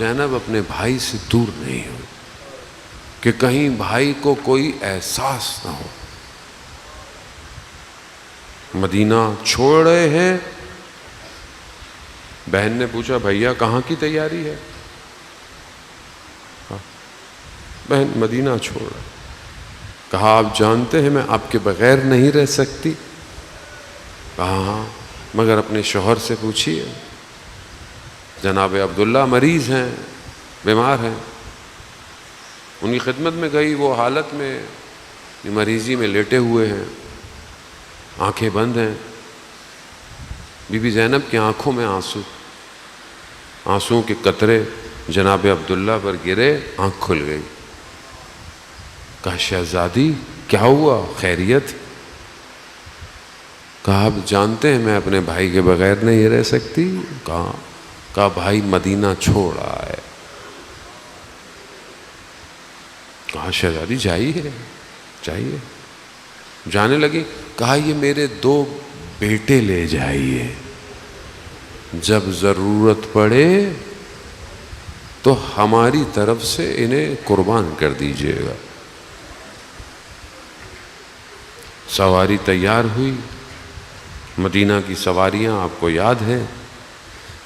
زینب اپنے بھائی سے دور نہیں ہوئی کہ کہیں بھائی کو کوئی احساس نہ ہو. مدینہ چھوڑ رہے ہیں. بہن نے پوچھا بھیا کہاں کی تیاری ہے؟ بہن مدینہ چھوڑ رہے. کہا آپ جانتے ہیں میں آپ کے بغیر نہیں رہ سکتی. کہا ہاں مگر اپنے شوہر سے پوچھیے. جناب عبداللہ مریض ہیں، بیمار ہیں. ان کی خدمت میں گئی، وہ حالت میں مریضی میں لیٹے ہوئے ہیں، آنکھیں بند ہیں. بی بی زینب کی آنکھوں میں آنسوں کے قطرے جناب عبداللہ پر گرے. آنکھ کھل گئی. کہا شہزادی کیا ہوا، خیریت؟ کہا آپ جانتے ہیں میں اپنے بھائی کے بغیر نہیں رہ سکتی. کہا بھائی مدینہ چھوڑ رہا ہے. کہا شہزادی جائیے. جانے لگی. کہا یہ میرے 2 بیٹے لے جائیے، جب ضرورت پڑے تو ہماری طرف سے انہیں قربان کر دیجیے گا. سواری تیار ہوئی. مدینہ کی سواریاں آپ کو یاد ہے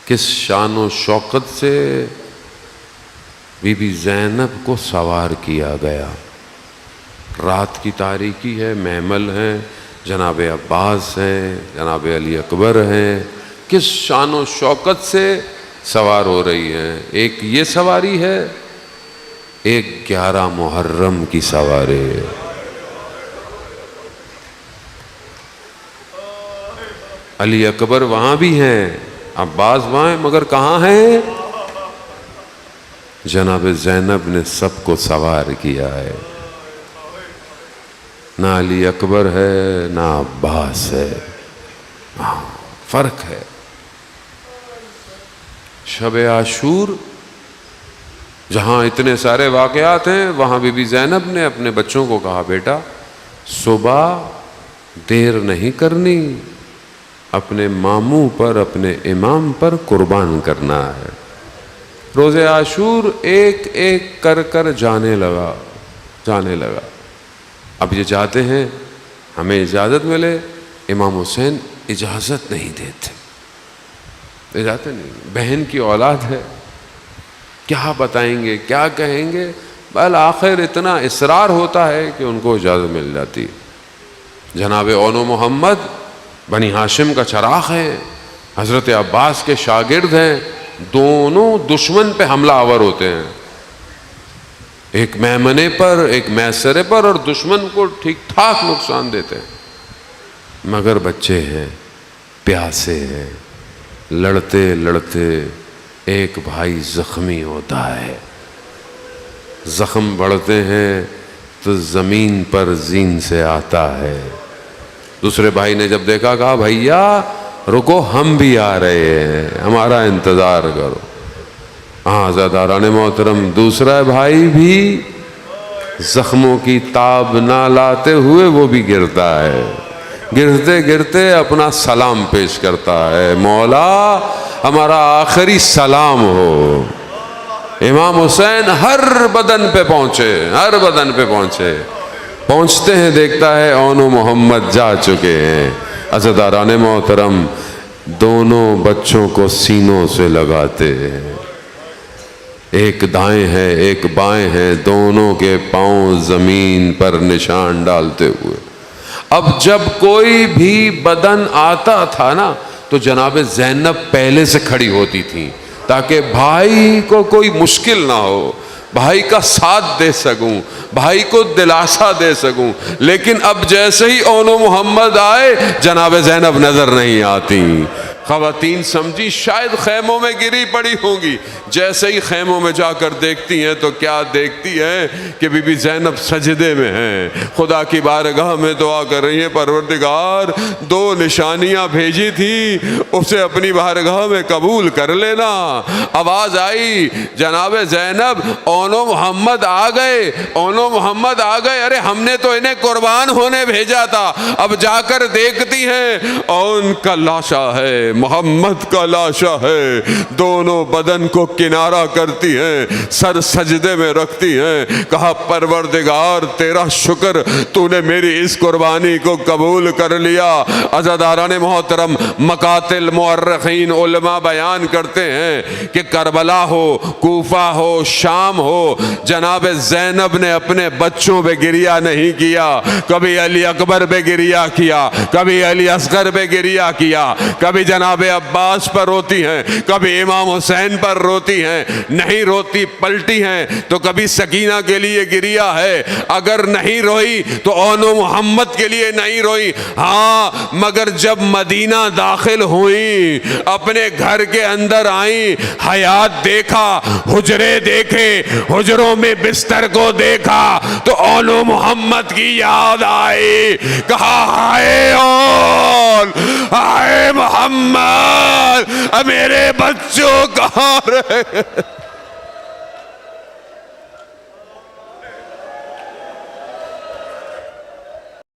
کس شان و شوقت سے بی بی زینب کو سوار کیا گیا. رات کی تاریکی ہے، محمل ہیں، جناب عباس ہیں، جناب علی اکبر ہیں. کس شان و شوقت سے سوار ہو رہی ہیں. ایک یہ سواری ہے، ایک 11 محرم کی سواری ہے. علی اکبر وہاں بھی ہیں، عباس وہاں ہیں، مگر کہاں ہیں؟ جناب زینب نے سب کو سوار کیا ہے. نہ علی اکبر ہے نہ عباس ہے. فرق ہے. شب عاشور جہاں اتنے سارے واقعات ہیں، وہاں بی بی زینب نے اپنے بچوں کو کہا بیٹا صبح دیر نہیں کرنی، اپنے ماموں پر اپنے امام پر قربان کرنا ہے. روز عاشور ایک ایک کر کر جانے لگا. اب یہ جاتے ہیں، ہمیں اجازت ملے. امام حسین اجازت نہیں دیتے. اجازت نہیں. بہن کی اولاد ہے، کیا بتائیں گے، کیا کہیں گے. بالآخر اتنا اصرار ہوتا ہے کہ ان کو اجازت مل جاتی. جناب اون و محمد بنی ہاشم کا چراغ ہے، حضرت عباس کے شاگرد ہیں. دونوں دشمن پہ حملہ آور ہوتے ہیں، ایک میمنے پر ایک میسرے پر، اور دشمن کو ٹھیک ٹھاک نقصان دیتے ہیں. مگر بچے ہیں، پیاسے ہیں. لڑتے لڑتے ایک بھائی زخمی ہوتا ہے. زخم بڑھتے ہیں تو زمین پر زین سے آتا ہے. دوسرے بھائی نے جب دیکھا کہا بھیا رکو، ہم بھی آ رہے ہیں، ہمارا انتظار کرو. ہاں زاداران محترم، دوسرا بھائی بھی زخموں کی تاب نہ لاتے ہوئے وہ بھی گرتا ہے. گرتے گرتے اپنا سلام پیش کرتا ہے، مولا ہمارا آخری سلام ہو. امام حسین ہر بدن پہ پہنچے. پہنچتے ہیں، دیکھتا ہے اون و محمد جا چکے ہیں. عزیزان محترم، دونوں بچوں کو سینوں سے لگاتے ہیں. ایک دائیں ہے ایک بائیں ہے، دونوں کے پاؤں زمین پر نشان ڈالتے ہوئے. اب جب کوئی بھی بدن آتا تھا نا تو جناب زینب پہلے سے کھڑی ہوتی تھی تاکہ بھائی کو کوئی مشکل نہ ہو، بھائی کا ساتھ دے سکوں، بھائی کو دلاسا دے سکوں. لیکن اب جیسے ہی اون و محمد آئے جناب زینب نظر نہیں آتی. خواتین سمجھی شاید خیموں میں گری پڑی ہوں گی. جیسے ہی خیموں میں جا کر دیکھتی ہیں تو کیا دیکھتی ہیں کہ بی بی زینب سجدے میں ہیں، خدا کی بارگاہ میں دعا کر رہی ہیں، پروردگار 2 نشانیاں بھیجی تھی، اسے اپنی بارگاہ میں قبول کر لینا. آواز آئی جناب زینب اون و محمد آ گئے. ارے ہم نے تو انہیں قربان ہونے بھیجا تھا. اب جا کر دیکھتی ہیں اون کا لاشا ہے، محمد کا لاشا ہے، دونوں بدن کو کنارہ کرتی ہیں، سر سجدے میں رکھتی ہیں۔ کہا پروردگار تیرا شکر، تو نے میری اس قربانی کو قبول کر لیا۔ عزاداران محترم، مقاتل مورخین علماء بیان کرتے ہیں کہ کربلا ہو، کوفہ ہو، شام ہو، جناب زینب نے اپنے بچوں پہ گریہ نہیں کیا، کبھی علی اکبر پہ گریہ کیا، کبھی علی اصغر پہ گریہ کیا، کبھی جناب عباس پر روتی ہیں، کبھی امام حسین پر روتی ہیں، نہیں روتی پلٹی ہیں تو کبھی سکینہ کے لیے گریہ ہے، اگر نہیں روئی تو اون و محمد کے لیے نہیں روئی۔ ہاں مگر جب مدینہ داخل ہوئی، اپنے گھر کے اندر آئیں، حیات دیکھا، حجرے دیکھے، حجروں میں بستر کو دیکھا تو اون و محمد کی یاد آئی۔ کہا ہائے اون، ہائے محمد، میرے بچوں کہاں رہے؟